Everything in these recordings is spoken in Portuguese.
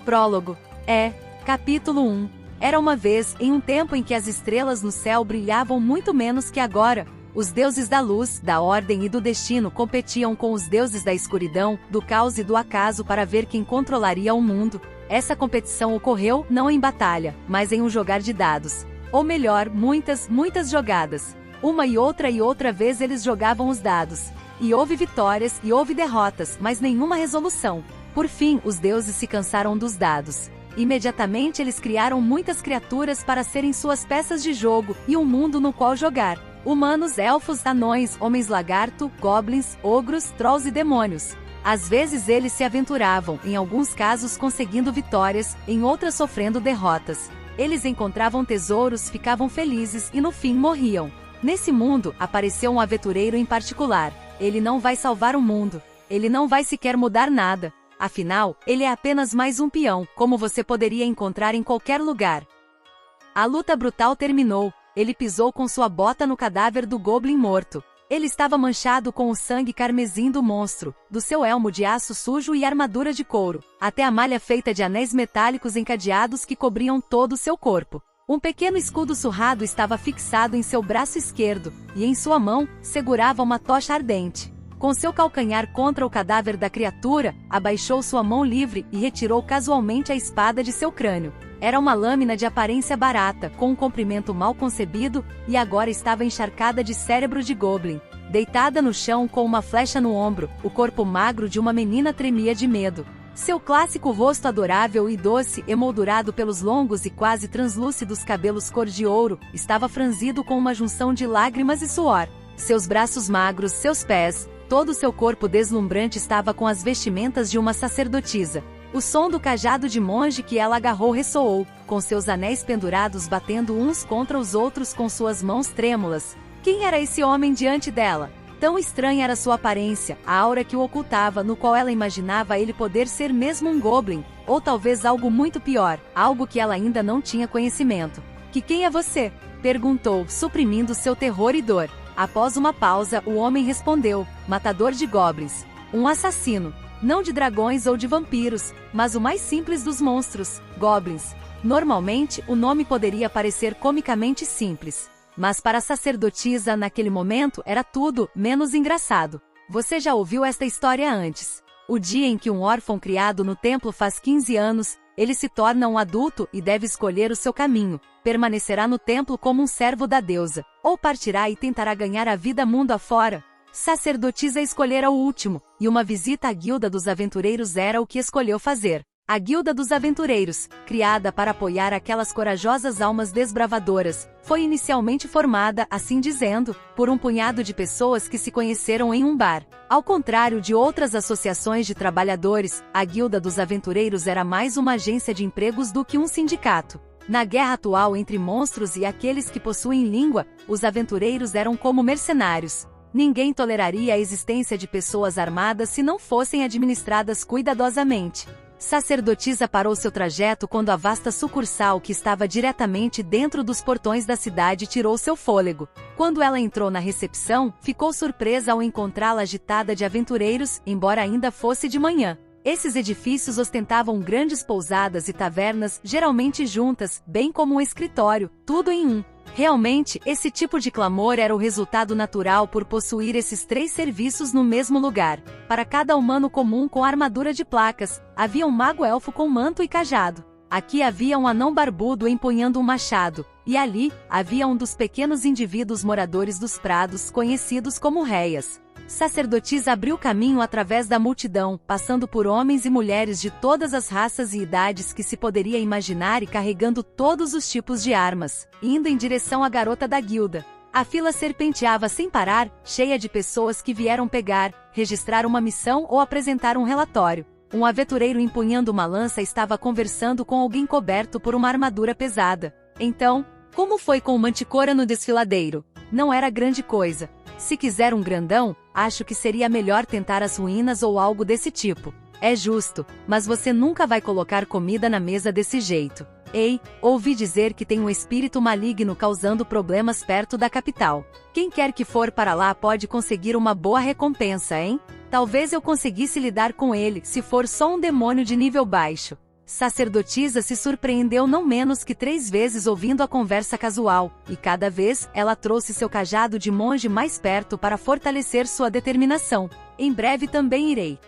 Prólogo. Capítulo 1. Era uma vez, em um tempo em que as estrelas no céu brilhavam muito menos que agora. Os deuses da luz, da ordem e do destino competiam com os deuses da escuridão, do caos e do acaso para ver quem controlaria o mundo. Essa competição ocorreu não em batalha, mas em um jogar de dados. Ou melhor, muitas jogadas. Uma e outra vez eles jogavam os dados. E houve vitórias e houve derrotas, mas nenhuma resolução. Por fim, os deuses se cansaram dos dados. Imediatamente eles criaram muitas criaturas para serem suas peças de jogo e um mundo no qual jogar. Humanos, elfos, anões, homens-lagarto, goblins, ogros, trolls e demônios. Às vezes eles se aventuravam, em alguns casos conseguindo vitórias, em outras sofrendo derrotas. Eles encontravam tesouros, ficavam felizes e no fim morriam. Nesse mundo, apareceu um aventureiro em particular. Ele não vai salvar o mundo. Ele não vai sequer mudar nada. Afinal, ele é apenas mais um peão, como você poderia encontrar em qualquer lugar. A luta brutal terminou. Ele pisou com sua bota no cadáver do goblin morto. Ele estava manchado com o sangue carmesim do monstro, do seu elmo de aço sujo e armadura de couro, até a malha feita de anéis metálicos encadeados que cobriam todo o seu corpo. Um pequeno escudo surrado estava fixado em seu braço esquerdo, e em sua mão, segurava uma tocha ardente. Com seu calcanhar contra o cadáver da criatura, abaixou sua mão livre e retirou casualmente a espada de seu crânio. Era uma lâmina de aparência barata, com um comprimento mal concebido, e agora estava encharcada de cérebro de goblin. Deitada no chão com uma flecha no ombro, o corpo magro de uma menina tremia de medo. Seu clássico rosto adorável e doce, emoldurado pelos longos e quase translúcidos cabelos cor de ouro, estava franzido com uma junção de lágrimas e suor. Seus braços magros, seus pés, todo o seu corpo deslumbrante estava com as vestimentas de uma sacerdotisa. O som do cajado de monge que ela agarrou ressoou, com seus anéis pendurados batendo uns contra os outros com suas mãos trêmulas. Quem era esse homem diante dela? Tão estranha era sua aparência, a aura que o ocultava, no qual ela imaginava ele poder ser mesmo um goblin, ou talvez algo muito pior, algo que ela ainda não tinha conhecimento. Quem é você? Perguntou, suprimindo seu terror e dor. Após uma pausa, o homem respondeu, matador de goblins. Um assassino. Não de dragões ou de vampiros, mas o mais simples dos monstros, goblins. Normalmente, o nome poderia parecer comicamente simples. Mas para a sacerdotisa, naquele momento, era tudo menos engraçado. Você já ouviu esta história antes. O dia em que um órfão criado no templo faz 15 anos, ele se torna um adulto e deve escolher o seu caminho. Permanecerá no templo como um servo da deusa, ou partirá e tentará ganhar a vida mundo afora. Sacerdotisa escolhera o último, e uma visita à Guilda dos Aventureiros era o que escolheu fazer. A Guilda dos Aventureiros, criada para apoiar aquelas corajosas almas desbravadoras, foi inicialmente formada, assim dizendo, por um punhado de pessoas que se conheceram em um bar. Ao contrário de outras associações de trabalhadores, a Guilda dos Aventureiros era mais uma agência de empregos do que um sindicato. Na guerra atual entre monstros e aqueles que possuem língua, os aventureiros eram como mercenários. Ninguém toleraria a existência de pessoas armadas se não fossem administradas cuidadosamente. Sacerdotisa parou seu trajeto quando a vasta sucursal que estava diretamente dentro dos portões da cidade tirou seu fôlego. Quando ela entrou na recepção, ficou surpresa ao encontrá-la agitada de aventureiros, embora ainda fosse de manhã. Esses edifícios ostentavam grandes pousadas e tavernas, geralmente juntas, bem como um escritório, tudo em um. Realmente, esse tipo de clamor era o resultado natural por possuir esses 3 serviços no mesmo lugar. Para cada humano comum com armadura de placas, havia um mago-elfo com manto e cajado. Aqui havia um anão barbudo empunhando um machado, e ali, havia um dos pequenos indivíduos moradores dos prados, conhecidos como réias. Sacerdotisa abriu caminho através da multidão, passando por homens e mulheres de todas as raças e idades que se poderia imaginar e carregando todos os tipos de armas, indo em direção à garota da guilda. A fila serpenteava sem parar, cheia de pessoas que vieram pegar, registrar uma missão ou apresentar um relatório. Um aventureiro empunhando uma lança estava conversando com alguém coberto por uma armadura pesada. Então, como foi com o Manticora no desfiladeiro? Não era grande coisa. Se quiser um grandão, acho que seria melhor tentar as ruínas ou algo desse tipo. É justo, mas você nunca vai colocar comida na mesa desse jeito. Ei, ouvi dizer que tem um espírito maligno causando problemas perto da capital. Quem quer que for para lá pode conseguir uma boa recompensa, hein? Talvez eu conseguisse lidar com ele, se for só um demônio de nível baixo. Sacerdotisa se surpreendeu não menos que 3 vezes ouvindo a conversa casual, e cada vez ela trouxe seu cajado de monge mais perto para fortalecer sua determinação. Em breve também irei.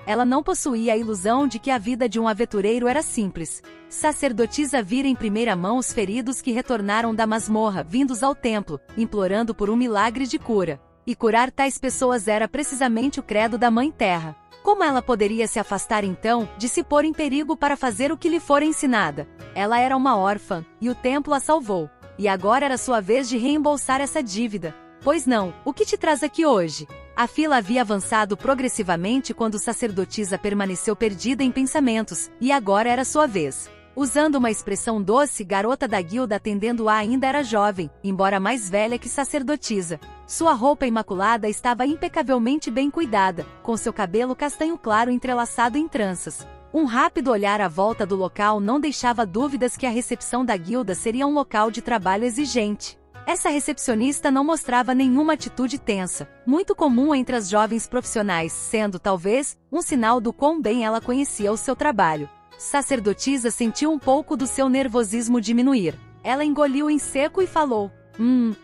Ela não possuía a ilusão de que a vida de um aventureiro era simples. Sacerdotisa vira em primeira mão os feridos que retornaram da masmorra, vindos ao templo, implorando por um milagre de cura. E curar tais pessoas era precisamente o credo da Mãe Terra. Como ela poderia se afastar então, de se pôr em perigo para fazer o que lhe fora ensinada? Ela era uma órfã, e o templo a salvou. E agora era sua vez de reembolsar essa dívida. Pois não, o que te traz aqui hoje? A fila havia avançado progressivamente quando sacerdotisa permaneceu perdida em pensamentos, e agora era sua vez. Usando uma expressão doce, garota da guilda atendendo-a ainda era jovem, embora mais velha que sacerdotisa. Sua roupa imaculada estava impecavelmente bem cuidada, com seu cabelo castanho claro entrelaçado em tranças. Um rápido olhar à volta do local não deixava dúvidas que a recepção da guilda seria um local de trabalho exigente. Essa recepcionista não mostrava nenhuma atitude tensa, muito comum entre as jovens profissionais, sendo, talvez, um sinal do quão bem ela conhecia o seu trabalho. Sacerdotisa sentiu um pouco do seu nervosismo diminuir. Ela engoliu em seco e falou: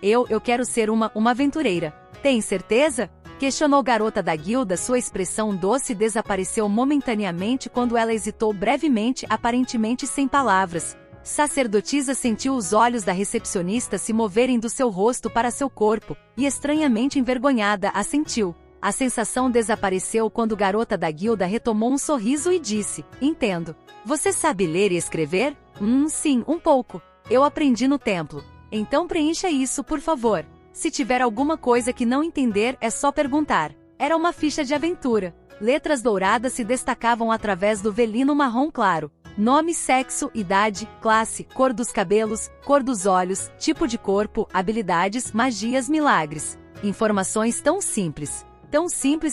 eu quero ser uma aventureira. Tem certeza? Questionou garota da guilda. Sua expressão doce desapareceu momentaneamente quando ela hesitou brevemente, aparentemente sem palavras. Sacerdotisa sentiu os olhos da recepcionista se moverem do seu rosto para seu corpo, e estranhamente envergonhada, assentiu. A sensação desapareceu quando garota da guilda retomou um sorriso e disse: entendo. Você sabe ler e escrever? Sim, um pouco. Eu aprendi no templo. Então preencha isso, por favor. Se tiver alguma coisa que não entender, é só perguntar. Era uma ficha de aventura. Letras douradas se destacavam através do velino marrom claro. Nome, sexo, idade, classe, cor dos cabelos, cor dos olhos, tipo de corpo, habilidades, magias, milagres. Informações tão simples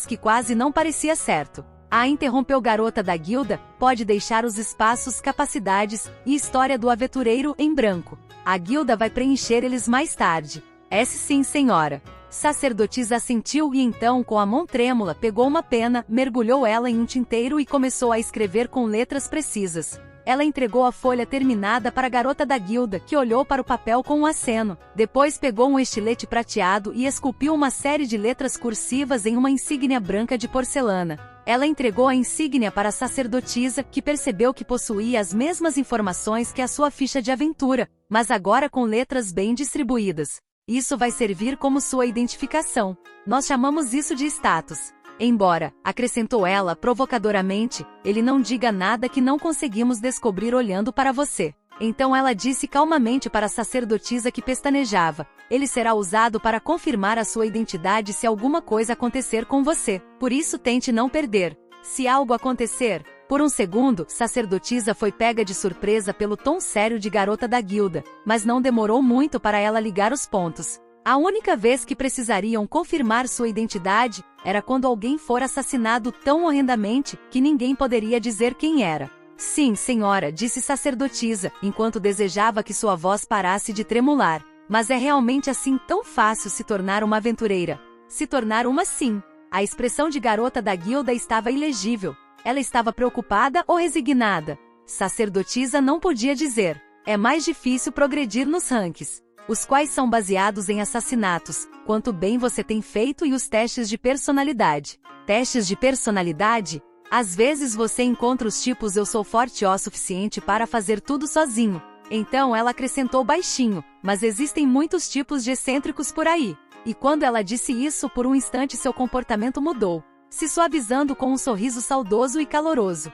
que quase não parecia certo. Interrompeu garota da guilda, pode deixar os espaços, capacidades e história do aventureiro em branco. A guilda vai preencher eles mais tarde. Sim, senhora. Sacerdotisa assentiu e então, com a mão trêmula, pegou uma pena, mergulhou ela em um tinteiro e começou a escrever com letras precisas. Ela entregou a folha terminada para a garota da guilda, que olhou para o papel com um aceno. Depois pegou um estilete prateado e esculpiu uma série de letras cursivas em uma insígnia branca de porcelana. Ela entregou a insígnia para a sacerdotisa, que percebeu que possuía as mesmas informações que a sua ficha de aventura, mas agora com letras bem distribuídas. Isso vai servir como sua identificação. Nós chamamos isso de status. Embora, acrescentou ela provocadoramente, ele não diga nada que não conseguimos descobrir olhando para você. Então ela disse calmamente para a sacerdotisa que pestanejava: ele será usado para confirmar a sua identidade se alguma coisa acontecer com você. Por isso tente não perder. Se algo acontecer... Por um segundo, sacerdotisa foi pega de surpresa pelo tom sério de garota da guilda, mas não demorou muito para ela ligar os pontos. A única vez que precisariam confirmar sua identidade era quando alguém for assassinado tão horrendamente que ninguém poderia dizer quem era. Sim, senhora, disse sacerdotisa, enquanto desejava que sua voz parasse de tremular. Mas é realmente assim tão fácil se tornar uma aventureira? Se tornar uma sim. A expressão de garota da guilda estava ilegível. Ela estava preocupada ou resignada? Sacerdotisa não podia dizer. É mais difícil progredir nos ranks, os quais são baseados em assassinatos, quanto bem você tem feito e os testes de personalidade. Testes de personalidade? Às vezes você encontra os tipos eu sou forte o suficiente para fazer tudo sozinho. Então ela acrescentou baixinho, mas existem muitos tipos de excêntricos por aí. E quando ela disse isso, por um instante seu comportamento mudou, se suavizando com um sorriso saudoso e caloroso.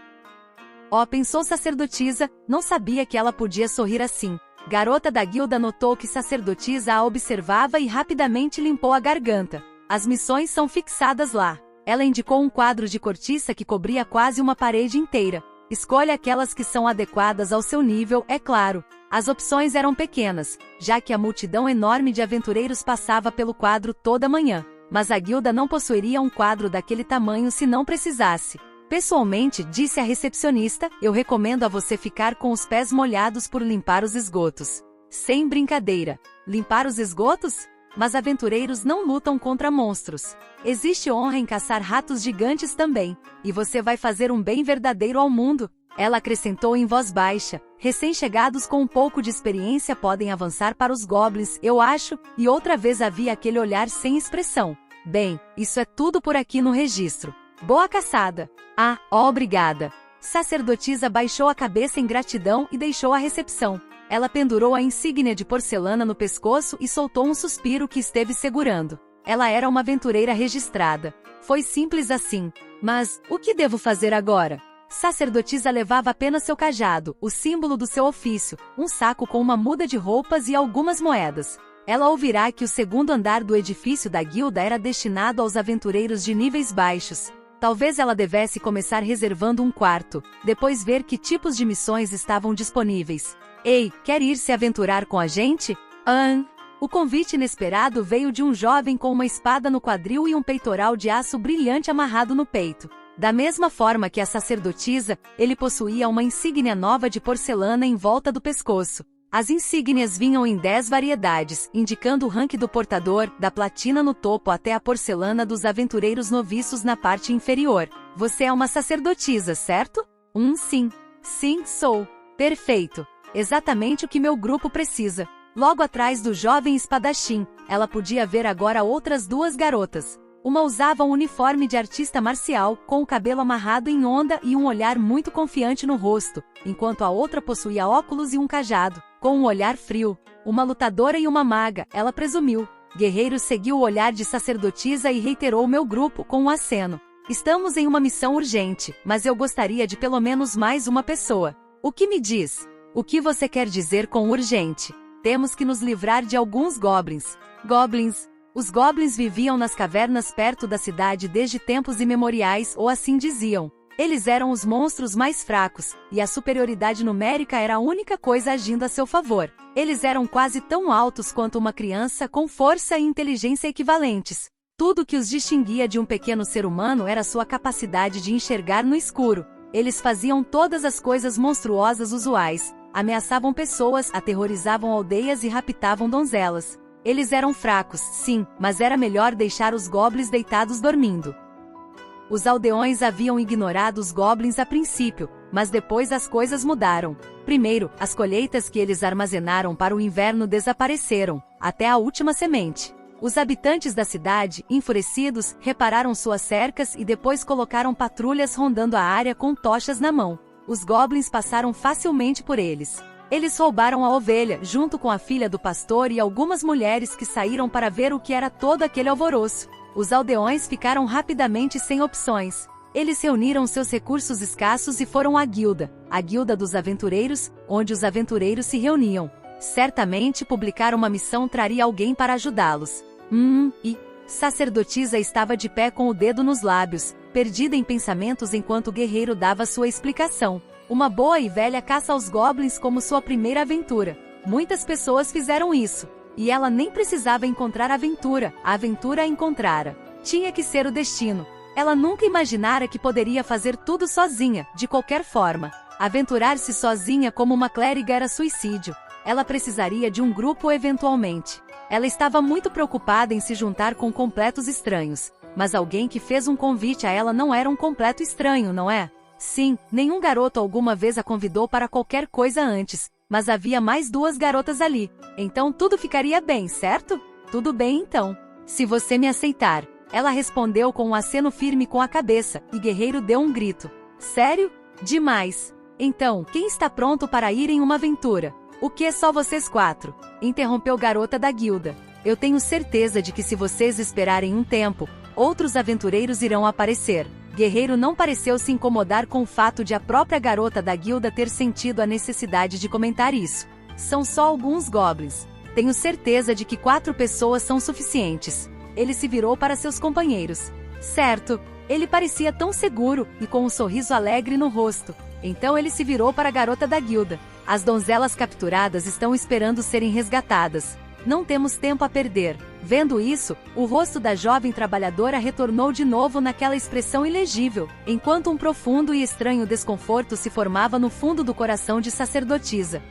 Pensou sacerdotisa, não sabia que ela podia sorrir assim. Garota da guilda notou que sacerdotisa a observava e rapidamente limpou a garganta. As missões são fixadas lá. Ela indicou um quadro de cortiça que cobria quase uma parede inteira. Escolha aquelas que são adequadas ao seu nível, é claro. As opções eram pequenas, já que a multidão enorme de aventureiros passava pelo quadro toda manhã. Mas a guilda não possuiria um quadro daquele tamanho se não precisasse. Pessoalmente, disse a recepcionista, eu recomendo a você ficar com os pés molhados por limpar os esgotos. Sem brincadeira. Limpar os esgotos? Mas aventureiros não lutam contra monstros. Existe honra em caçar ratos gigantes também. E você vai fazer um bem verdadeiro ao mundo. Ela acrescentou em voz baixa: recém-chegados com um pouco de experiência podem avançar para os goblins, eu acho, e outra vez havia aquele olhar sem expressão. Bem, isso é tudo por aqui no registro. Boa caçada! Ah, obrigada! Sacerdotisa baixou a cabeça em gratidão e deixou a recepção. Ela pendurou a insígnia de porcelana no pescoço e soltou um suspiro que esteve segurando. Ela era uma aventureira registrada. Foi simples assim. Mas, o que devo fazer agora? Sacerdotisa levava apenas seu cajado, o símbolo do seu ofício, um saco com uma muda de roupas e algumas moedas. Ela ouvirá que o segundo andar do edifício da guilda era destinado aos aventureiros de níveis baixos. Talvez ela devesse começar reservando um quarto, depois ver que tipos de missões estavam disponíveis. Ei, quer ir se aventurar com a gente? O convite inesperado veio de um jovem com uma espada no quadril e um peitoral de aço brilhante amarrado no peito. Da mesma forma que a sacerdotisa, ele possuía uma insígnia nova de porcelana em volta do pescoço. As insígnias vinham em 10 variedades, indicando o rank do portador, da platina no topo até a porcelana dos aventureiros noviços na parte inferior. Você é uma sacerdotisa, certo? Sim. Sim, sou. Perfeito. Exatamente o que meu grupo precisa. Logo atrás do jovem espadachim, ela podia ver agora outras duas garotas. Uma usava um uniforme de artista marcial, com o cabelo amarrado em onda e um olhar muito confiante no rosto, enquanto a outra possuía óculos e um cajado, com um olhar frio. Uma lutadora e uma maga, ela presumiu. Guerreiro seguiu o olhar de sacerdotisa e reiterou meu grupo com um aceno. Estamos em uma missão urgente, mas eu gostaria de pelo menos mais uma pessoa. O que me diz? O que você quer dizer com urgente? Temos que nos livrar de alguns goblins. Goblins? Os goblins viviam nas cavernas perto da cidade desde tempos imemoriais, ou assim diziam. Eles eram os monstros mais fracos, e a superioridade numérica era a única coisa agindo a seu favor. Eles eram quase tão altos quanto uma criança, com força e inteligência equivalentes. Tudo que os distinguia de um pequeno ser humano era sua capacidade de enxergar no escuro. Eles faziam todas as coisas monstruosas usuais. Ameaçavam pessoas, aterrorizavam aldeias e raptavam donzelas. Eles eram fracos, sim, mas era melhor deixar os goblins deitados dormindo. Os aldeões haviam ignorado os goblins a princípio, mas depois as coisas mudaram. Primeiro, as colheitas que eles armazenaram para o inverno desapareceram, até a última semente. Os habitantes da cidade, enfurecidos, repararam suas cercas e depois colocaram patrulhas rondando a área com tochas na mão. Os goblins passaram facilmente por eles. Eles roubaram a ovelha, junto com a filha do pastor e algumas mulheres que saíram para ver o que era todo aquele alvoroço. Os aldeões ficaram rapidamente sem opções. Eles reuniram seus recursos escassos e foram à guilda, a guilda dos aventureiros, onde os aventureiros se reuniam. Certamente publicar uma missão traria alguém para ajudá-los. Sacerdotisa estava de pé com o dedo nos lábios, perdida em pensamentos enquanto o guerreiro dava sua explicação. Uma boa e velha caça aos goblins como sua primeira aventura. Muitas pessoas fizeram isso. E ela nem precisava encontrar a aventura a encontrara. Tinha que ser o destino. Ela nunca imaginara que poderia fazer tudo sozinha, de qualquer forma. Aventurar-se sozinha como uma clériga era suicídio. Ela precisaria de um grupo eventualmente. Ela estava muito preocupada em se juntar com completos estranhos. Mas alguém que fez um convite a ela não era um completo estranho, não é? Sim, nenhum garoto alguma vez a convidou para qualquer coisa antes, mas havia mais duas garotas ali. Então tudo ficaria bem, certo? Tudo bem então. Se você me aceitar. Ela respondeu com um aceno firme com a cabeça, e Guerreiro deu um grito. Sério? Demais. Então, quem está pronto para ir em uma aventura? O que é só vocês 4? Interrompeu garota da guilda. Eu tenho certeza de que se vocês esperarem um tempo, outros aventureiros irão aparecer. Guerreiro não pareceu se incomodar com o fato de a própria garota da guilda ter sentido a necessidade de comentar isso. São só alguns goblins. Tenho certeza de que 4 pessoas são suficientes. Ele se virou para seus companheiros. Certo. Ele parecia tão seguro, e com um sorriso alegre no rosto. Então ele se virou para a garota da guilda. As donzelas capturadas estão esperando serem resgatadas. Não temos tempo a perder. Vendo isso, o rosto da jovem trabalhadora retornou de novo naquela expressão ilegível, enquanto um profundo e estranho desconforto se formava no fundo do coração de sacerdotisa.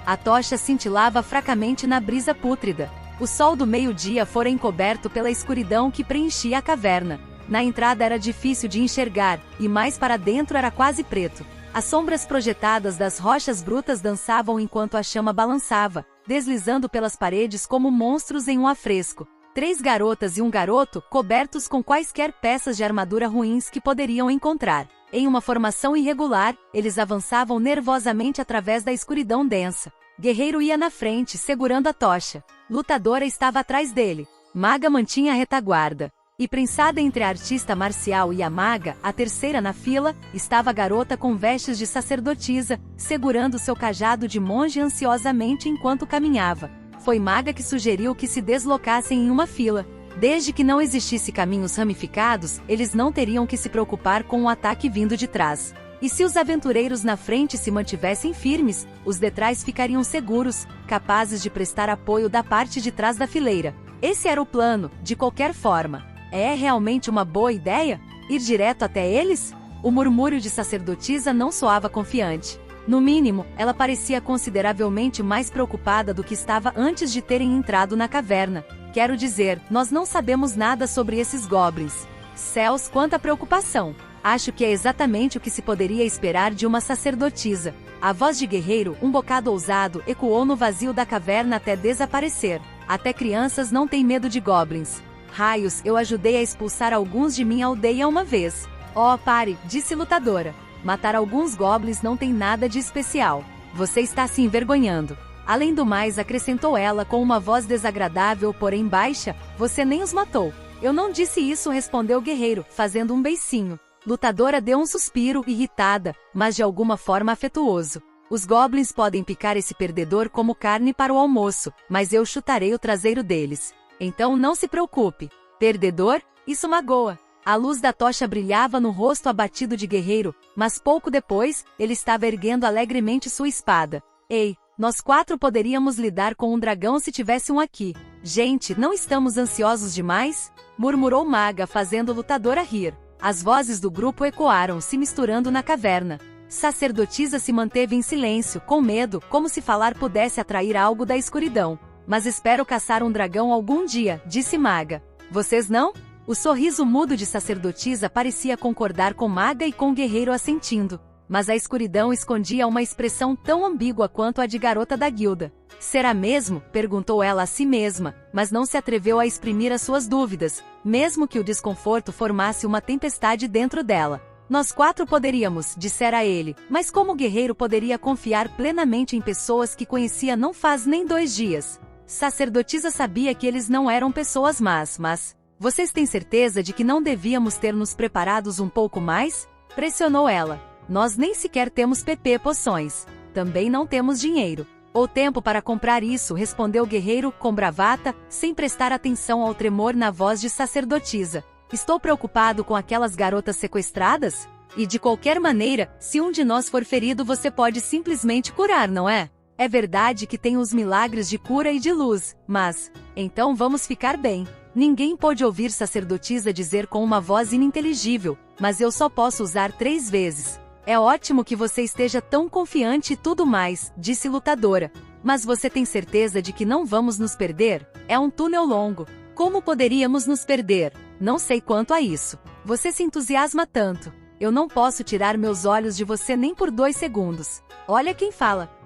A tocha cintilava fracamente na brisa pútrida. O sol do meio-dia fora encoberto pela escuridão que preenchia a caverna. Na entrada era difícil de enxergar, e mais para dentro era quase preto. As sombras projetadas das rochas brutas dançavam enquanto a chama balançava, deslizando pelas paredes como monstros em um afresco. 3 garotas e um garoto, cobertos com quaisquer peças de armadura ruins que poderiam encontrar. Em uma formação irregular, eles avançavam nervosamente através da escuridão densa. Guerreiro ia na frente, segurando a tocha. Lutadora estava atrás dele. Maga mantinha a retaguarda. E prensada entre a artista marcial e a maga, a terceira na fila, estava a garota com vestes de sacerdotisa, segurando seu cajado de monge ansiosamente enquanto caminhava. Foi Maga que sugeriu que se deslocassem em uma fila. Desde que não existisse caminhos ramificados, eles não teriam que se preocupar com um ataque vindo de trás. E se os aventureiros na frente se mantivessem firmes, os de trás ficariam seguros, capazes de prestar apoio da parte de trás da fileira. Esse era o plano, de qualquer forma. É realmente uma boa ideia? Ir direto até eles? O murmúrio de sacerdotisa não soava confiante. No mínimo, ela parecia consideravelmente mais preocupada do que estava antes de terem entrado na caverna. Quero dizer, nós não sabemos nada sobre esses goblins. Céus, quanta preocupação! Acho que é exatamente o que se poderia esperar de uma sacerdotisa. A voz de guerreiro, um bocado ousado, ecoou no vazio da caverna até desaparecer. Até crianças não têm medo de goblins. Raios, eu ajudei a expulsar alguns de minha aldeia uma vez. Oh, pare, disse Lutadora. Matar alguns goblins não tem nada de especial. Você está se envergonhando. Além do mais, acrescentou ela com uma voz desagradável, porém baixa, você nem os matou. Eu não disse isso, respondeu o guerreiro, fazendo um beicinho. Lutadora deu um suspiro, irritada, mas de alguma forma afetuoso. Os goblins podem picar esse perdedor como carne para o almoço, mas eu chutarei o traseiro deles. Então não se preocupe. Perdedor? Isso magoa. A luz da tocha brilhava no rosto abatido de guerreiro, mas pouco depois, ele estava erguendo alegremente sua espada. Ei, nós 4 poderíamos lidar com um dragão se tivesse um aqui. Gente, não estamos ansiosos demais? Murmurou Maga, fazendo Lutadora rir. As vozes do grupo ecoaram, se misturando na caverna. Sacerdotisa se manteve em silêncio, com medo, como se falar pudesse atrair algo da escuridão. Mas espero caçar um dragão algum dia, disse Maga. Vocês não? O sorriso mudo de sacerdotisa parecia concordar com Maga e com o guerreiro assentindo. Mas a escuridão escondia uma expressão tão ambígua quanto a de garota da guilda. Será mesmo? Perguntou ela a si mesma, mas não se atreveu a exprimir as suas dúvidas, mesmo que o desconforto formasse uma tempestade dentro dela. Nós 4 poderíamos, dissera ele, mas como o guerreiro poderia confiar plenamente em pessoas que conhecia não faz nem 2 dias? Sacerdotisa sabia que eles não eram pessoas más, mas... Vocês têm certeza de que não devíamos ter nos preparados um pouco mais? Pressionou ela. Nós nem sequer temos PP poções. Também não temos dinheiro. Ou tempo para comprar isso, respondeu o guerreiro, com bravata, sem prestar atenção ao tremor na voz de sacerdotisa. Estou preocupado com aquelas garotas sequestradas? E de qualquer maneira, se um de nós for ferido você pode simplesmente curar, não é? É verdade que tem os milagres de cura e de luz, mas... Então vamos ficar bem. Ninguém pôde ouvir sacerdotisa dizer com uma voz ininteligível, mas eu só posso usar 3 vezes. É ótimo que você esteja tão confiante e tudo mais, disse Lutadora. Mas você tem certeza de que não vamos nos perder? É um túnel longo. Como poderíamos nos perder? Não sei quanto a isso. Você se entusiasma tanto. Eu não posso tirar meus olhos de você nem por 2 segundos. Olha quem fala.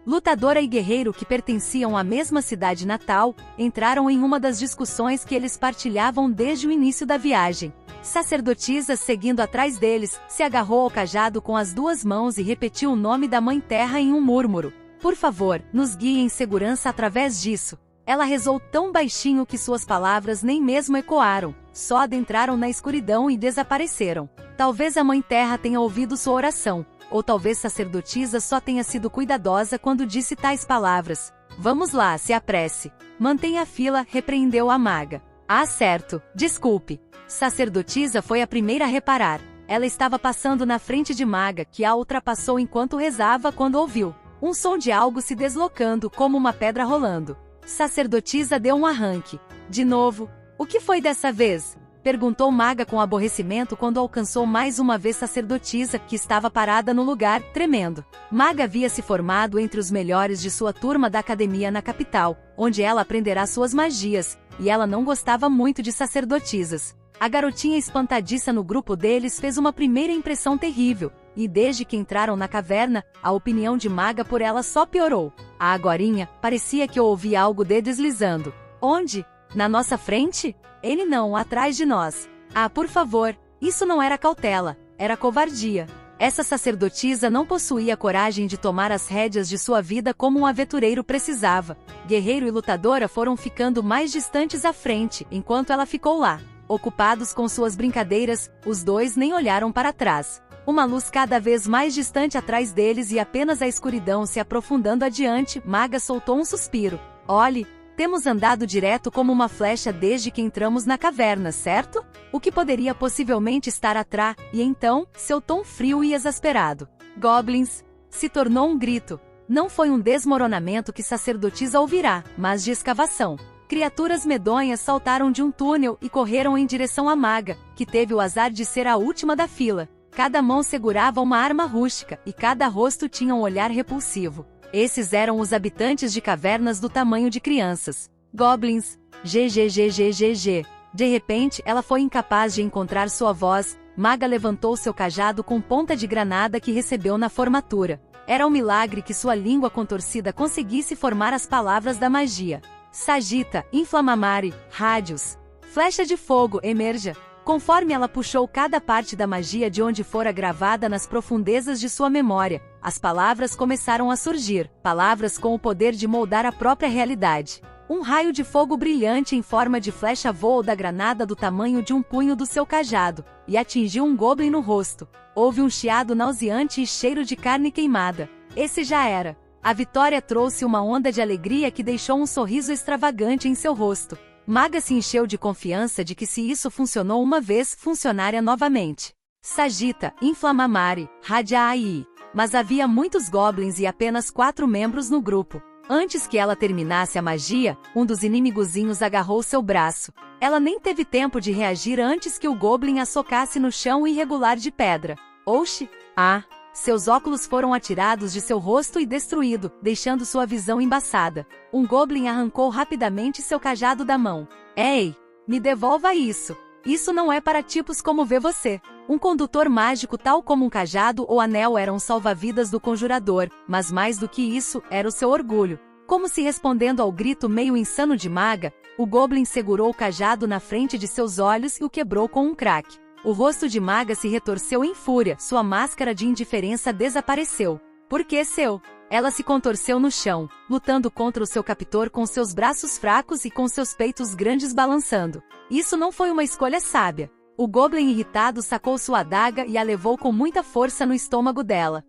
Lutadora e guerreiro, que pertenciam à mesma cidade natal, entraram em uma das discussões que eles partilhavam desde o início da viagem. Sacerdotisa, seguindo atrás deles, se agarrou ao cajado com as 2 mãos e repetiu o nome da Mãe Terra em um murmúrio. Por favor, nos guie em segurança através disso. Ela rezou tão baixinho que suas palavras nem mesmo ecoaram, só adentraram na escuridão e desapareceram. Talvez a Mãe Terra tenha ouvido sua oração. Ou talvez sacerdotisa só tenha sido cuidadosa quando disse tais palavras. Vamos lá, se apresse. Mantenha a fila, repreendeu a maga. Ah, certo, desculpe. Sacerdotisa foi a primeira a reparar. Ela estava passando na frente de Maga, que a ultrapassou enquanto rezava quando ouviu um som de algo se deslocando como uma pedra rolando. Sacerdotisa deu um arranque. De novo. O que foi dessa vez? Perguntou Maga com aborrecimento quando alcançou mais uma vez sacerdotisa, que estava parada no lugar, tremendo. Maga havia se formado entre os melhores de sua turma da academia na capital, onde ela aprenderá suas magias, e ela não gostava muito de sacerdotisas. A garotinha espantadiça no grupo deles fez uma primeira impressão terrível, e desde que entraram na caverna, a opinião de Maga por ela só piorou. Agorinha, parecia que eu ouvi algo deslizando. Onde? Na nossa frente? Ele não, atrás de nós. Ah, por favor, isso não era cautela, era covardia. Essa sacerdotisa não possuía coragem de tomar as rédeas de sua vida como um aventureiro precisava. Guerreiro e lutadora foram ficando mais distantes à frente, enquanto ela ficou lá. Ocupados com suas brincadeiras, os dois nem olharam para trás. Uma luz cada vez mais distante atrás deles e apenas a escuridão se aprofundando adiante, Maga soltou um suspiro. Olhe, temos andado direto como uma flecha desde que entramos na caverna, certo? O que poderia possivelmente estar atrás? E então, seu tom frio e exasperado. Goblins! Se tornou um grito. Não foi um desmoronamento que sacerdotisa ouvirá, mas de escavação. Criaturas medonhas saltaram de um túnel e correram em direção à Maga, que teve o azar de ser a última da fila. Cada mão segurava uma arma rústica, e cada rosto tinha um olhar repulsivo. Esses eram os habitantes de cavernas do tamanho de crianças. Goblins. GGGGGG. De repente, ela foi incapaz de encontrar sua voz. Maga levantou seu cajado com ponta de granada que recebeu na formatura. Era um milagre que sua língua contorcida conseguisse formar as palavras da magia. Sagita, inflamamare, rádios. Flecha de fogo, emerja. Conforme ela puxou cada parte da magia de onde fora gravada nas profundezas de sua memória, as palavras começaram a surgir, palavras com o poder de moldar a própria realidade. Um raio de fogo brilhante em forma de flecha voou da granada do tamanho de um punho do seu cajado, e atingiu um goblin no rosto. Houve um chiado nauseante e cheiro de carne queimada. Esse já era. A vitória trouxe uma onda de alegria que deixou um sorriso extravagante em seu rosto. Maga se encheu de confiança de que se isso funcionou uma vez, funcionaria novamente. Sagita, inflamamare, radiai. Mas havia muitos goblins e apenas 4 membros no grupo. Antes que ela terminasse a magia, um dos inimigozinhos agarrou seu braço. Ela nem teve tempo de reagir antes que o goblin a socasse no chão irregular de pedra. Oxi! Ah! Seus óculos foram atirados de seu rosto e destruído, deixando sua visão embaçada. Um goblin arrancou rapidamente seu cajado da mão. Ei! Me devolva isso! Isso não é para tipos como vê você. Um condutor mágico tal como um cajado ou anel era um salva-vidas do conjurador, mas mais do que isso, era o seu orgulho. Como se respondendo ao grito meio insano de Maga, o goblin segurou o cajado na frente de seus olhos e o quebrou com um craque. O rosto de Maga se retorceu em fúria, sua máscara de indiferença desapareceu. Por que seu? Ela se contorceu no chão, lutando contra o seu captor com seus braços fracos e com seus peitos grandes balançando. Isso não foi uma escolha sábia. O goblin irritado sacou sua adaga e a levou com muita força no estômago dela.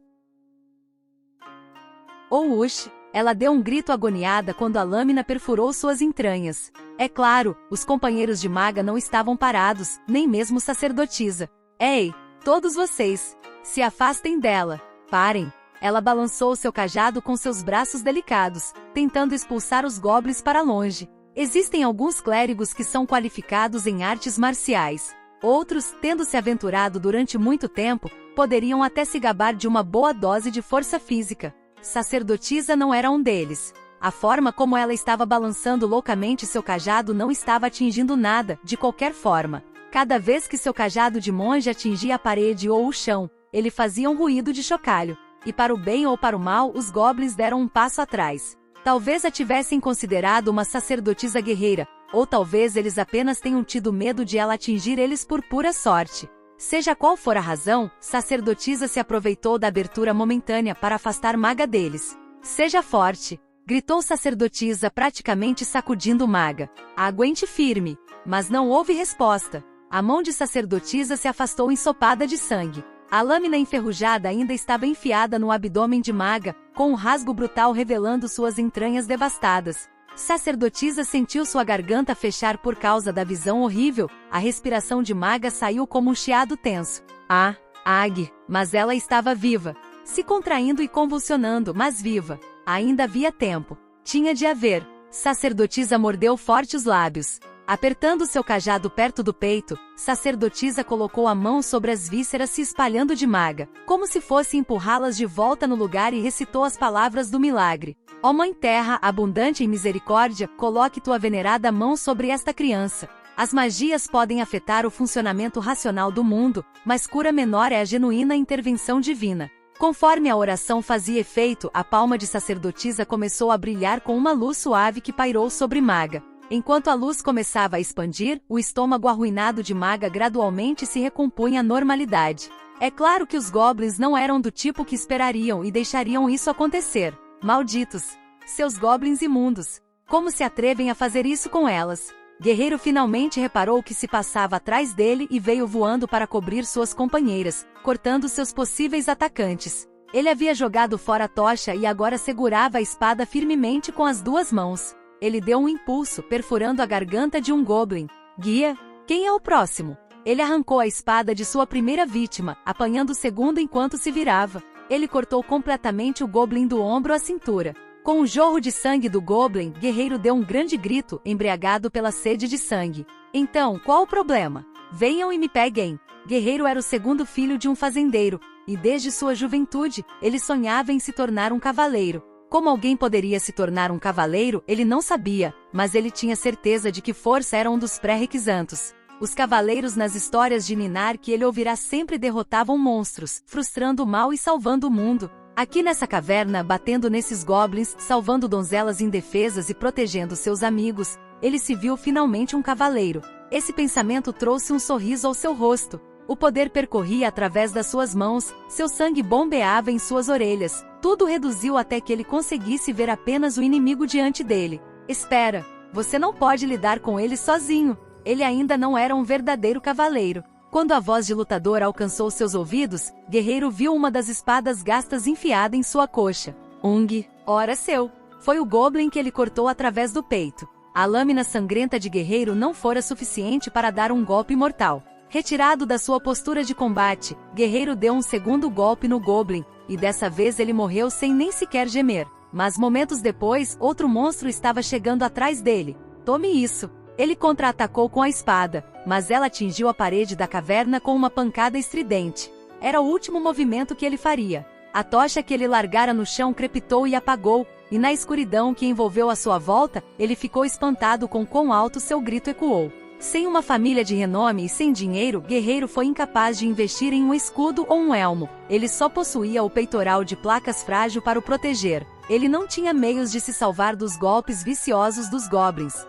Ouch! Ela deu um grito agoniada quando a lâmina perfurou suas entranhas. É claro, os companheiros de Maga não estavam parados, nem mesmo sacerdotisa. Ei, todos vocês! Se afastem dela! Parem! Ela balançou seu cajado com seus braços delicados, tentando expulsar os goblins para longe. Existem alguns clérigos que são qualificados em artes marciais. Outros, tendo se aventurado durante muito tempo, poderiam até se gabar de uma boa dose de força física. Sacerdotisa não era um deles. A forma como ela estava balançando loucamente seu cajado não estava atingindo nada, de qualquer forma. Cada vez que seu cajado de monge atingia a parede ou o chão, ele fazia um ruído de chocalho. E para o bem ou para o mal, os goblins deram um passo atrás. Talvez a tivessem considerado uma sacerdotisa guerreira, ou talvez eles apenas tenham tido medo de ela atingir eles por pura sorte. Seja qual for a razão, sacerdotisa se aproveitou da abertura momentânea para afastar Maga deles. Seja forte! Gritou sacerdotisa praticamente sacudindo Maga. Aguente firme! Mas não houve resposta. A mão de sacerdotisa se afastou ensopada de sangue. A lâmina enferrujada ainda estava enfiada no abdômen de Maga, com um rasgo brutal revelando suas entranhas devastadas. Sacerdotisa sentiu sua garganta fechar por causa da visão horrível, a respiração de Maga saiu como um chiado tenso. Ah, Ag, mas ela estava viva. Se contraindo e convulsionando, mas viva. Ainda havia tempo. Tinha de haver. Sacerdotisa mordeu forte os lábios. Apertando seu cajado perto do peito, sacerdotisa colocou a mão sobre as vísceras se espalhando de Maga, como se fosse empurrá-las de volta no lugar e recitou as palavras do milagre. Ó Mãe Terra, abundante em misericórdia, coloque tua venerada mão sobre esta criança. As magias podem afetar o funcionamento racional do mundo, mas cura menor é a genuína intervenção divina. Conforme a oração fazia efeito, a palma de sacerdotisa começou a brilhar com uma luz suave que pairou sobre Maga. Enquanto a luz começava a expandir, o estômago arruinado de Maga gradualmente se recompunha à normalidade. É claro que os goblins não eram do tipo que esperariam e deixariam isso acontecer. Malditos! Seus goblins imundos! Como se atrevem a fazer isso com elas? Guerreiro finalmente reparou o que se passava atrás dele e veio voando para cobrir suas companheiras, cortando seus possíveis atacantes. Ele havia jogado fora a tocha e agora segurava a espada firmemente com as duas mãos. Ele deu um impulso, perfurando a garganta de um goblin. Guia, quem é o próximo? Ele arrancou a espada de sua primeira vítima, apanhando o segundo enquanto se virava. Ele cortou completamente o goblin do ombro à cintura. Com o jorro de sangue do goblin, Guerreiro deu um grande grito, embriagado pela sede de sangue. Então, qual o problema? Venham e me peguem. Guerreiro era o segundo filho de um fazendeiro, e desde sua juventude, ele sonhava em se tornar um cavaleiro. Como alguém poderia se tornar um cavaleiro, ele não sabia, mas ele tinha certeza de que força era um dos pré-requisitos. Os cavaleiros nas histórias de Ninar que ele ouvirá sempre derrotavam monstros, frustrando o mal e salvando o mundo. Aqui nessa caverna, batendo nesses goblins, salvando donzelas indefesas e protegendo seus amigos, ele se viu finalmente um cavaleiro. Esse pensamento trouxe um sorriso ao seu rosto. O poder percorria através das suas mãos, seu sangue bombeava em suas orelhas. Tudo reduziu até que ele conseguisse ver apenas o inimigo diante dele. Espera, você não pode lidar com ele sozinho. Ele ainda não era um verdadeiro cavaleiro. Quando a voz de lutador alcançou seus ouvidos, Guerreiro viu uma das espadas gastas enfiada em sua coxa. Ung, ora seu. Foi o goblin que ele cortou através do peito. A lâmina sangrenta de Guerreiro não fora suficiente para dar um golpe mortal. Retirado da sua postura de combate, Guerreiro deu um segundo golpe no goblin, e dessa vez ele morreu sem nem sequer gemer. Mas momentos depois, outro monstro estava chegando atrás dele. Tome isso! Ele contra-atacou com a espada, mas ela atingiu a parede da caverna com uma pancada estridente. Era o último movimento que ele faria. A tocha que ele largara no chão crepitou e apagou, e na escuridão que envolveu a sua volta, ele ficou espantado com quão alto seu grito ecoou. Sem uma família de renome e sem dinheiro, Guerreiro foi incapaz de investir em um escudo ou um elmo. Ele só possuía o peitoral de placas frágil para o proteger. Ele não tinha meios de se salvar dos golpes viciosos dos goblins.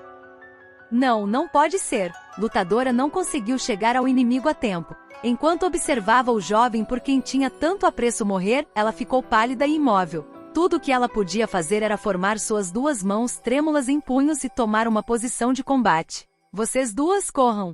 Não pode ser. Lutadora não conseguiu chegar ao inimigo a tempo. Enquanto observava o jovem por quem tinha tanto apreço morrer, ela ficou pálida e imóvel. Tudo o que ela podia fazer era formar suas duas mãos trêmulas em punhos e tomar uma posição de combate. Vocês duas corram.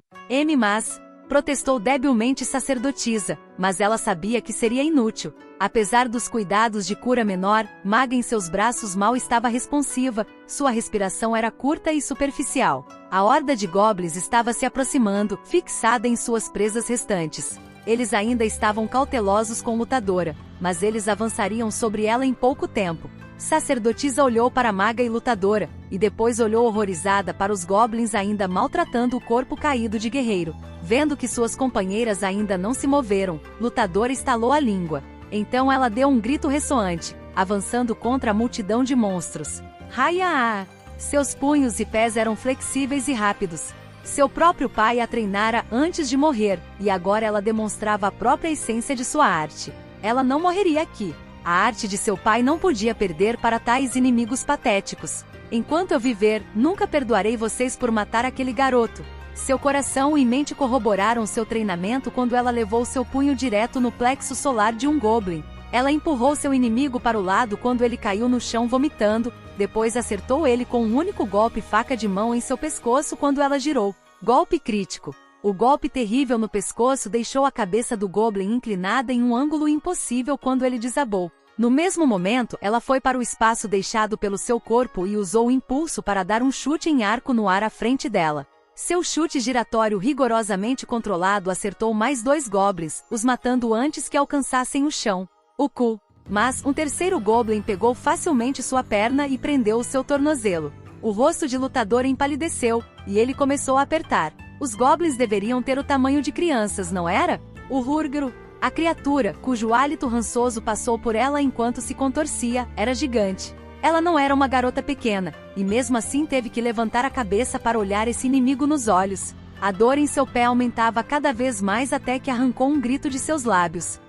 Mas... protestou debilmente sacerdotisa, mas ela sabia que seria inútil. Apesar dos cuidados de cura menor, Maga em seus braços mal estava responsiva, sua respiração era curta e superficial. A horda de goblins estava se aproximando, fixada em suas presas restantes. Eles ainda estavam cautelosos com Lutadora, mas eles avançariam sobre ela em pouco tempo. Sacerdotisa olhou para Maga e Lutadora, e depois olhou horrorizada para os goblins ainda maltratando o corpo caído de Guerreiro. Vendo que suas companheiras ainda não se moveram, Lutadora estalou a língua. Então ela deu um grito ressoante, avançando contra a multidão de monstros. Raia! Seus punhos e pés eram flexíveis e rápidos. Seu próprio pai a treinara antes de morrer, e agora ela demonstrava a própria essência de sua arte. Ela não morreria aqui. A arte de seu pai não podia perder para tais inimigos patéticos. Enquanto eu viver, nunca perdoarei vocês por matar aquele garoto. Seu coração e mente corroboraram seu treinamento quando ela levou seu punho direto no plexo solar de um goblin. Ela empurrou seu inimigo para o lado quando ele caiu no chão vomitando, depois acertou ele com um único golpe faca de mão em seu pescoço quando ela girou. Golpe crítico. O golpe terrível no pescoço deixou a cabeça do goblin inclinada em um ângulo impossível quando ele desabou. No mesmo momento, ela foi para o espaço deixado pelo seu corpo e usou o impulso para dar um chute em arco no ar à frente dela. Seu chute giratório rigorosamente controlado acertou mais 2 goblins, os matando antes que alcançassem o chão. O cu. Mas um terceiro goblin pegou facilmente sua perna e prendeu o seu tornozelo. O rosto de Lutador empalideceu, e ele começou a apertar. Os goblins deveriam ter o tamanho de crianças, não era? O Hurgro, a criatura, cujo hálito rançoso passou por ela enquanto se contorcia, era gigante. Ela não era uma garota pequena, e mesmo assim teve que levantar a cabeça para olhar esse inimigo nos olhos. A dor em seu pé aumentava cada vez mais até que arrancou um grito de seus lábios.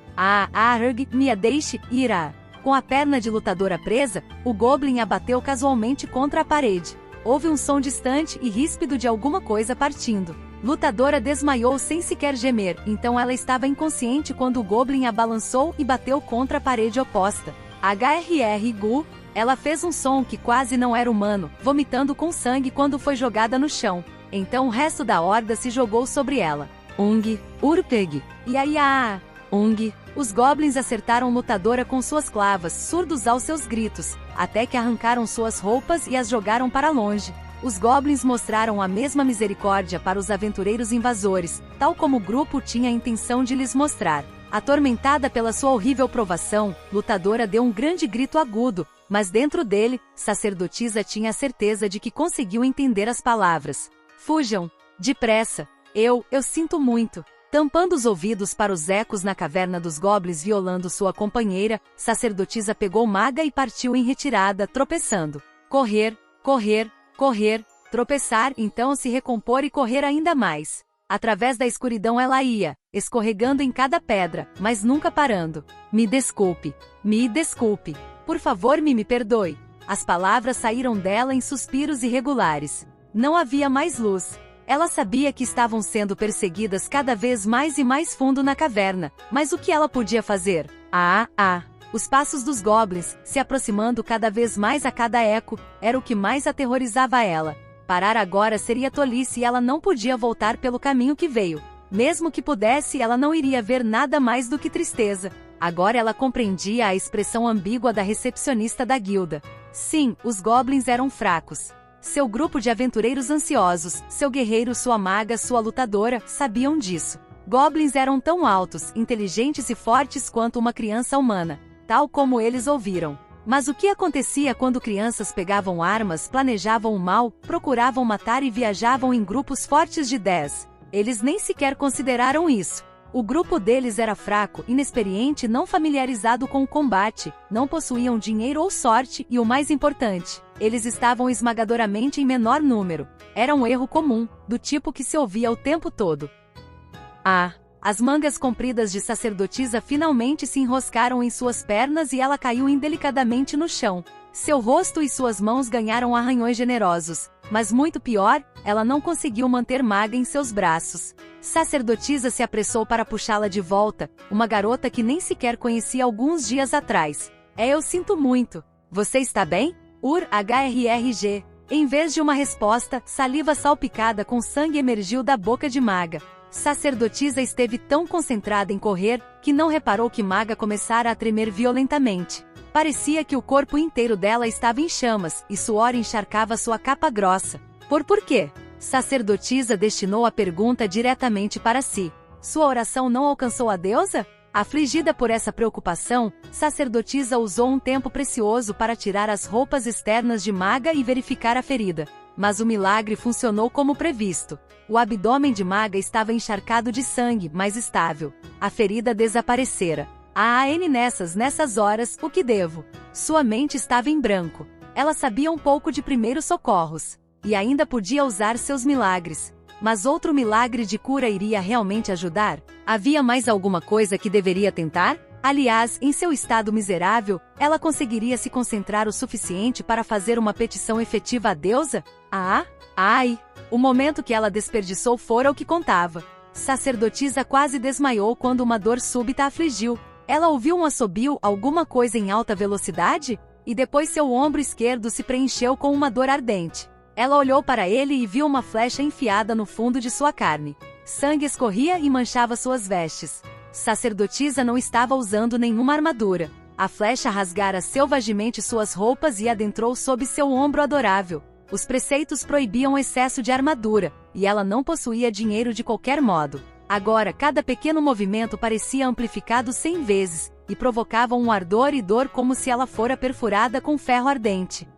Me deixe ir. Com a perna de lutadora presa, o Goblin a bateu casualmente contra a parede. Houve um som distante e ríspido de alguma coisa partindo. Lutadora desmaiou sem sequer gemer, então ela estava inconsciente quando o Goblin a balançou e bateu contra a parede oposta. Gu. Ela fez um som que quase não era humano, vomitando com sangue quando foi jogada no chão. Então o resto da horda se jogou sobre ela. Urpeg. Os Goblins acertaram lutadora com suas clavas, surdos aos seus gritos, até que arrancaram suas roupas e as jogaram para longe. Os Goblins mostraram a mesma misericórdia para os aventureiros invasores, tal como o grupo tinha a intenção de lhes mostrar. Atormentada pela sua horrível provação, Lutadora deu um grande grito agudo, mas dentro dele, Sacerdotisa tinha a certeza de que conseguiu entender as palavras. Fujam! Depressa! Eu sinto muito! Tampando os ouvidos para os ecos na caverna dos Goblins violando sua companheira, Sacerdotisa pegou Maga e partiu em retirada, tropeçando. Correr, tropeçar, então se recompor e correr ainda mais. Através da escuridão ela ia, escorregando em cada pedra, mas nunca parando. Me desculpe. Por favor, me perdoe. As palavras saíram dela em suspiros irregulares. Não havia mais luz. Ela sabia que estavam sendo perseguidas cada vez mais e mais fundo na caverna, mas o que ela podia fazer? Os passos dos Goblins, se aproximando cada vez mais a cada eco, era o que mais aterrorizava ela. Parar agora seria tolice e ela não podia voltar pelo caminho que veio. Mesmo que pudesse, ela não iria ver nada mais do que tristeza. Agora ela compreendia a expressão ambígua da recepcionista da guilda. Sim, os Goblins eram fracos. Seu grupo de aventureiros ansiosos, seu guerreiro, sua maga, sua lutadora, sabiam disso. Goblins eram tão altos, inteligentes e fortes quanto uma criança humana, tal como eles ouviram. Mas o que acontecia quando crianças pegavam armas, planejavam o mal, procuravam matar e viajavam em grupos fortes de 10? Eles nem sequer consideraram isso. O grupo deles era fraco, inexperiente e não familiarizado com o combate, não possuíam dinheiro ou sorte e o mais importante, eles estavam esmagadoramente em menor número. Era um erro comum, do tipo que se ouvia o tempo todo. As mangas compridas de Sacerdotisa finalmente se enroscaram em suas pernas e ela caiu indelicadamente no chão. Seu rosto e suas mãos ganharam arranhões generosos, mas muito pior, ela não conseguiu manter Maga em seus braços. Sacerdotisa se apressou para puxá-la de volta, uma garota que nem sequer conhecia alguns dias atrás. Eu sinto muito. Você está bem? HRRG. Em vez de uma resposta, saliva salpicada com sangue emergiu da boca de Maga. Sacerdotisa esteve tão concentrada em correr, que não reparou que Maga começara a tremer violentamente. Parecia que o corpo inteiro dela estava em chamas, e suor encharcava sua capa grossa. Por quê? Sacerdotisa destinou a pergunta diretamente para si. Sua oração não alcançou a deusa? Afligida por essa preocupação, Sacerdotisa usou um tempo precioso para tirar as roupas externas de Maga e verificar a ferida. Mas o milagre funcionou como previsto. O abdômen de Maga estava encharcado de sangue, mas estável. A ferida desaparecera. Nessas horas, o que devo? Sua mente estava em branco. Ela sabia um pouco de primeiros socorros. E ainda podia usar seus milagres. Mas outro milagre de cura iria realmente ajudar? Havia mais alguma coisa que deveria tentar? Aliás, em seu estado miserável, ela conseguiria se concentrar o suficiente para fazer uma petição efetiva à deusa? O momento que ela desperdiçou fora o que contava. Sacerdotisa quase desmaiou quando uma dor súbita a afligiu. Ela ouviu um assobio, alguma coisa em alta velocidade? E depois seu ombro esquerdo se preencheu com uma dor ardente. Ela olhou para ele e viu uma flecha enfiada no fundo de sua carne. Sangue escorria e manchava suas vestes. Sacerdotisa não estava usando nenhuma armadura. A flecha rasgara selvagemente suas roupas e adentrou sob seu ombro adorável. Os preceitos proibiam excesso de armadura, e ela não possuía dinheiro de qualquer modo. Agora cada pequeno movimento parecia amplificado 100 vezes, e provocava um ardor e dor como se ela fora perfurada com ferro ardente.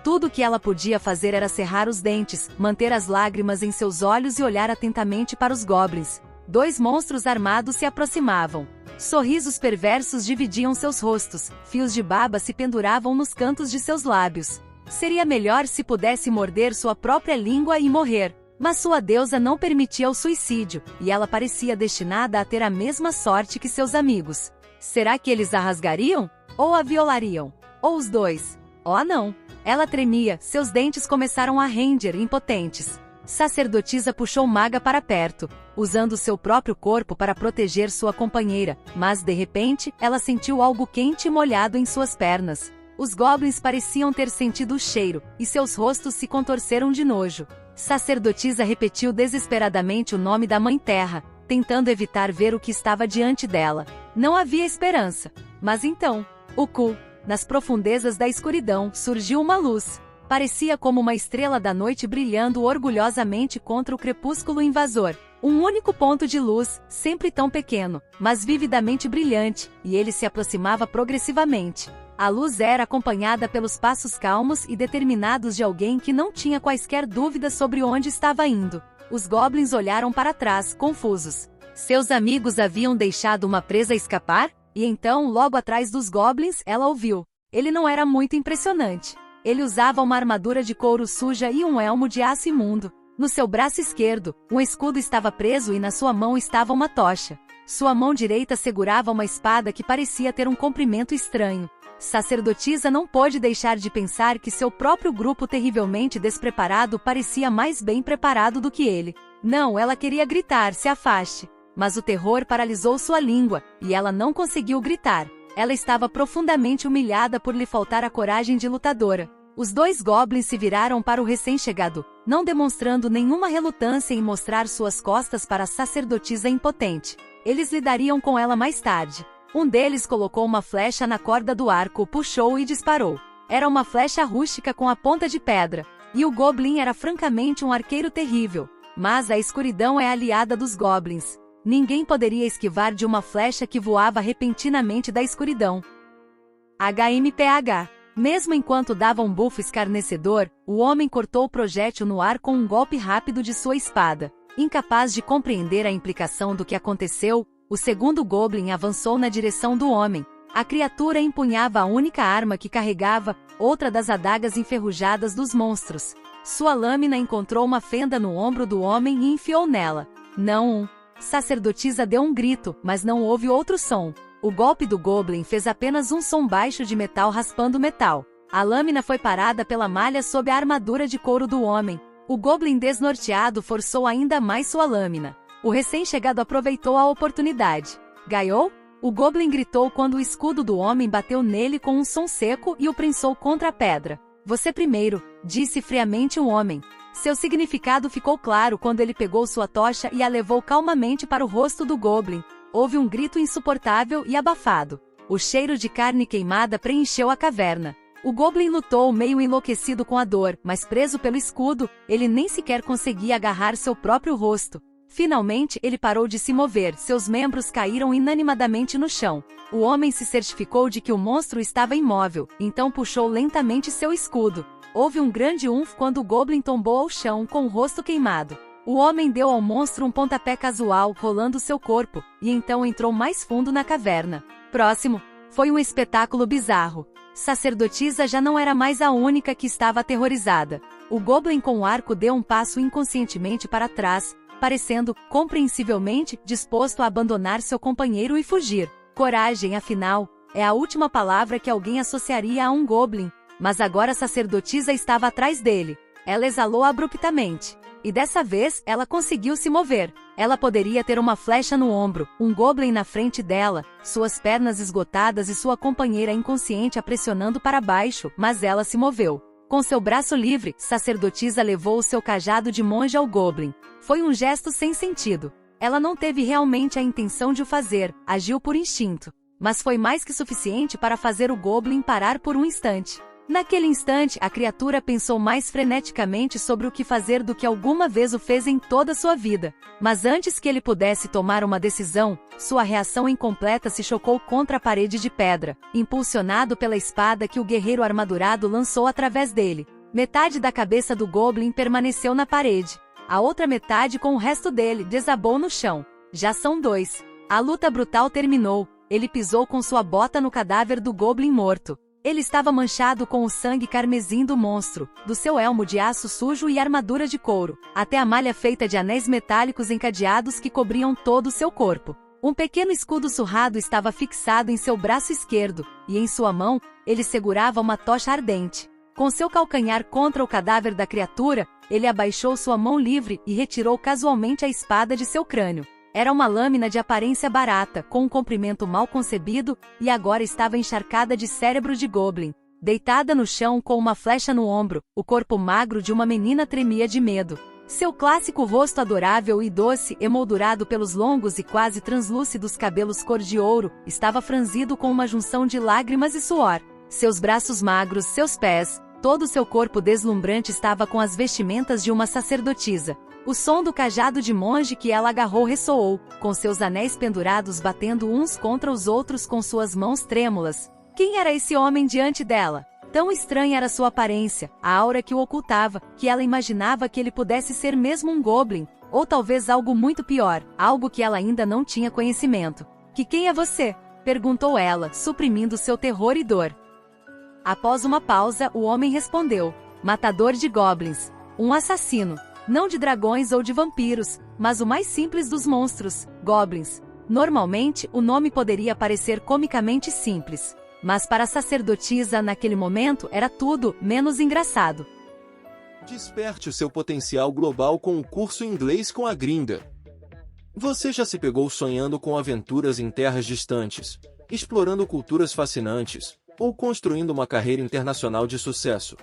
Tudo o que ela podia fazer era cerrar os dentes, manter as lágrimas em seus olhos e olhar atentamente para os Goblins. 2 monstros armados se aproximavam. Sorrisos perversos dividiam seus rostos, fios de baba se penduravam nos cantos de seus lábios. Seria melhor se pudesse morder sua própria língua e morrer. Mas sua deusa não permitia o suicídio, e ela parecia destinada a ter a mesma sorte que seus amigos. Será que eles a rasgariam? Ou a violariam? Ou os dois? Oh não! Ela tremia, seus dentes começaram a ranger impotentes. Sacerdotisa puxou Maga para perto, usando seu próprio corpo para proteger sua companheira, mas de repente, ela sentiu algo quente e molhado em suas pernas. Os goblins pareciam ter sentido o cheiro, e seus rostos se contorceram de nojo. Sacerdotisa repetiu desesperadamente o nome da Mãe Terra, tentando evitar ver o que estava diante dela. Não havia esperança. Mas então, nas profundezas da escuridão, surgiu uma luz. Parecia como uma estrela da noite brilhando orgulhosamente contra o crepúsculo invasor. Um único ponto de luz, sempre tão pequeno, mas vividamente brilhante, e ele se aproximava progressivamente. A luz era acompanhada pelos passos calmos e determinados de alguém que não tinha quaisquer dúvidas sobre onde estava indo. Os goblins olharam para trás, confusos. Seus amigos haviam deixado uma presa escapar? E então, logo atrás dos goblins, ela ouviu. Ele não era muito impressionante. Ele usava uma armadura de couro suja e um elmo de aço imundo. No seu braço esquerdo, um escudo estava preso e na sua mão estava uma tocha. Sua mão direita segurava uma espada que parecia ter um comprimento estranho. Sacerdotisa não pôde deixar de pensar que seu próprio grupo terrivelmente despreparado parecia mais bem preparado do que ele. Não, ela queria gritar, se afaste. Mas o terror paralisou sua língua, e ela não conseguiu gritar. Ela estava profundamente humilhada por lhe faltar a coragem de lutadora. Os dois goblins se viraram para o recém-chegado, não demonstrando nenhuma relutância em mostrar suas costas para a sacerdotisa impotente. Eles lidariam com ela mais tarde. Um deles colocou uma flecha na corda do arco, puxou e disparou. Era uma flecha rústica com a ponta de pedra. E o goblin era francamente um arqueiro terrível. Mas a escuridão é aliada dos goblins. Ninguém poderia esquivar de uma flecha que voava repentinamente da escuridão. HMPH. Mesmo enquanto dava um bufo escarnecedor, o homem cortou o projétil no ar com um golpe rápido de sua espada. Incapaz de compreender a implicação do que aconteceu, o segundo goblin avançou na direção do homem. A criatura empunhava a única arma que carregava, outra das adagas enferrujadas dos monstros. Sua lâmina encontrou uma fenda no ombro do homem e enfiou nela. Não. Sacerdotisa deu um grito, mas não houve outro som. O golpe do goblin fez apenas um som baixo de metal raspando metal. A lâmina foi parada pela malha sob a armadura de couro do homem. O goblin desnorteado forçou ainda mais sua lâmina. O recém-chegado aproveitou a oportunidade. Gaiou? O goblin gritou quando o escudo do homem bateu nele com um som seco e o prensou contra a pedra. Você primeiro, disse friamente o homem. Seu significado ficou claro quando ele pegou sua tocha e a levou calmamente para o rosto do goblin. Houve um grito insuportável e abafado. O cheiro de carne queimada preencheu a caverna. O goblin lutou meio enlouquecido com a dor, mas preso pelo escudo, ele nem sequer conseguia agarrar seu próprio rosto. Finalmente, ele parou de se mover, seus membros caíram inanimadamente no chão. O homem se certificou de que o monstro estava imóvel, então puxou lentamente seu escudo. Houve um grande quando o goblin tombou ao chão com o rosto queimado. O homem deu ao monstro um pontapé casual, rolando seu corpo, e então entrou mais fundo na caverna. Próximo, foi um espetáculo bizarro. Sacerdotisa já não era mais a única que estava aterrorizada. O goblin com o arco deu um passo inconscientemente para trás, parecendo, compreensivelmente, disposto a abandonar seu companheiro e fugir. Coragem, afinal, é a última palavra que alguém associaria a um goblin. Mas agora a sacerdotisa estava atrás dele. Ela exalou abruptamente. E dessa vez, ela conseguiu se mover. Ela poderia ter uma flecha no ombro, um goblin na frente dela, suas pernas esgotadas e sua companheira inconsciente a pressionando para baixo, mas ela se moveu. Com seu braço livre, sacerdotisa levou o seu cajado de monge ao goblin. Foi um gesto sem sentido. Ela não teve realmente a intenção de o fazer, agiu por instinto. Mas foi mais que suficiente para fazer o goblin parar por um instante. Naquele instante, a criatura pensou mais freneticamente sobre o que fazer do que alguma vez o fez em toda sua vida. Mas antes que ele pudesse tomar uma decisão, sua reação incompleta se chocou contra a parede de pedra, impulsionado pela espada que o guerreiro armadurado lançou através dele. Metade da cabeça do goblin permaneceu na parede. A outra metade, com o resto dele, desabou no chão. Já são dois. A luta brutal terminou. Ele pisou com sua bota no cadáver do goblin morto. Ele estava manchado com o sangue carmesim do monstro, do seu elmo de aço sujo e armadura de couro, até a malha feita de anéis metálicos encadeados que cobriam todo o seu corpo. Um pequeno escudo surrado estava fixado em seu braço esquerdo, e em sua mão, ele segurava uma tocha ardente. Com seu calcanhar contra o cadáver da criatura, ele abaixou sua mão livre e retirou casualmente a espada de seu crânio. Era uma lâmina de aparência barata, com um comprimento mal concebido, e agora estava encharcada de cérebro de goblin. Deitada no chão com uma flecha no ombro, o corpo magro de uma menina tremia de medo. Seu clássico rosto adorável e doce, emoldurado pelos longos e quase translúcidos cabelos cor de ouro, estava franzido com uma junção de lágrimas e suor. Seus braços magros, seus pés, todo o seu corpo deslumbrante estava com as vestimentas de uma sacerdotisa. O som do cajado de monge que ela agarrou ressoou, com seus anéis pendurados batendo uns contra os outros com suas mãos trêmulas. Quem era esse homem diante dela? Tão estranha era sua aparência, a aura que o ocultava, que ela imaginava que ele pudesse ser mesmo um goblin, ou talvez algo muito pior, algo que ela ainda não tinha conhecimento. Quem é você? Perguntou ela, suprimindo seu terror e dor. Após uma pausa, o homem respondeu: matador de goblins. Um assassino. Não de dragões ou de vampiros, mas o mais simples dos monstros, goblins. Normalmente, o nome poderia parecer comicamente simples, mas para a sacerdotisa naquele momento era tudo menos engraçado. Desperte o seu potencial global com o curso Inglês com a Gringa. Você já se pegou sonhando com aventuras em terras distantes, explorando culturas fascinantes, ou construindo uma carreira internacional de sucesso?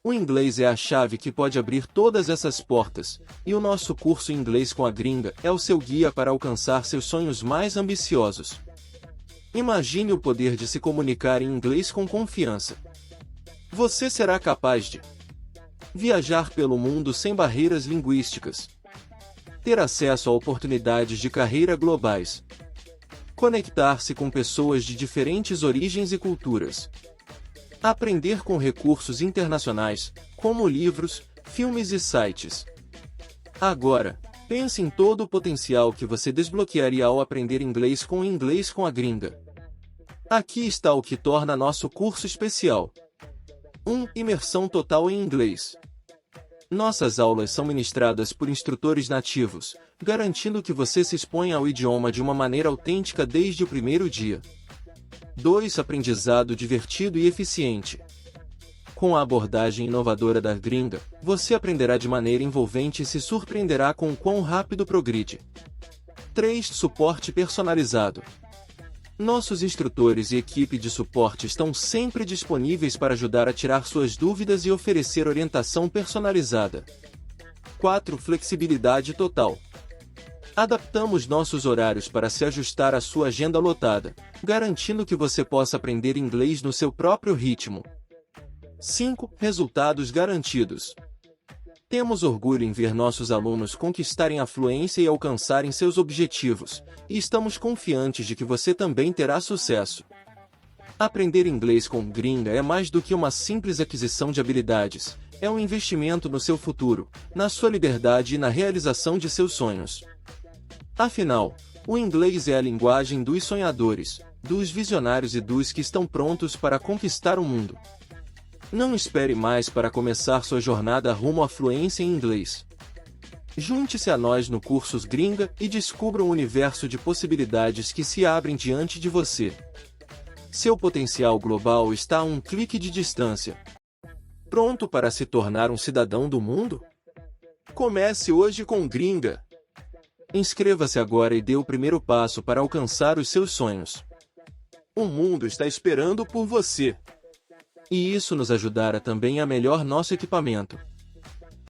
O inglês é a chave que pode abrir todas essas portas, e o nosso curso Inglês com a Gringa é o seu guia para alcançar seus sonhos mais ambiciosos. Imagine o poder de se comunicar em inglês com confiança. Você será capaz de viajar pelo mundo sem barreiras linguísticas, ter acesso a oportunidades de carreira globais, conectar-se com pessoas de diferentes origens e culturas, aprender com recursos internacionais, como livros, filmes e sites. Agora, pense em todo o potencial que você desbloquearia ao aprender inglês com a Gringa. Aqui está o que torna nosso curso especial. 1. Imersão total em inglês. Nossas aulas são ministradas por instrutores nativos, garantindo que você se exponha ao idioma de uma maneira autêntica desde o primeiro dia. 2. Aprendizado divertido e eficiente. Com a abordagem inovadora da Gringa, você aprenderá de maneira envolvente e se surpreenderá com o quão rápido progride. 3. Suporte personalizado. Nossos instrutores e equipe de suporte estão sempre disponíveis para ajudar a tirar suas dúvidas e oferecer orientação personalizada. 4. Flexibilidade total. Adaptamos nossos horários para se ajustar à sua agenda lotada, garantindo que você possa aprender inglês no seu próprio ritmo. 5. Resultados garantidos. Temos orgulho em ver nossos alunos conquistarem a fluência e alcançarem seus objetivos, e estamos confiantes de que você também terá sucesso. Aprender inglês com Gringa é mais do que uma simples aquisição de habilidades, é um investimento no seu futuro, na sua liberdade e na realização de seus sonhos. Afinal, o inglês é a linguagem dos sonhadores, dos visionários e dos que estão prontos para conquistar o mundo. Não espere mais para começar sua jornada rumo à fluência em inglês. Junte-se a nós no Cursos Gringa e descubra um universo de possibilidades que se abrem diante de você. Seu potencial global está a um clique de distância. Pronto para se tornar um cidadão do mundo? Comece hoje com Gringa. Inscreva-se agora e dê o primeiro passo para alcançar os seus sonhos. O mundo está esperando por você. E isso nos ajudará também a melhorar nosso equipamento.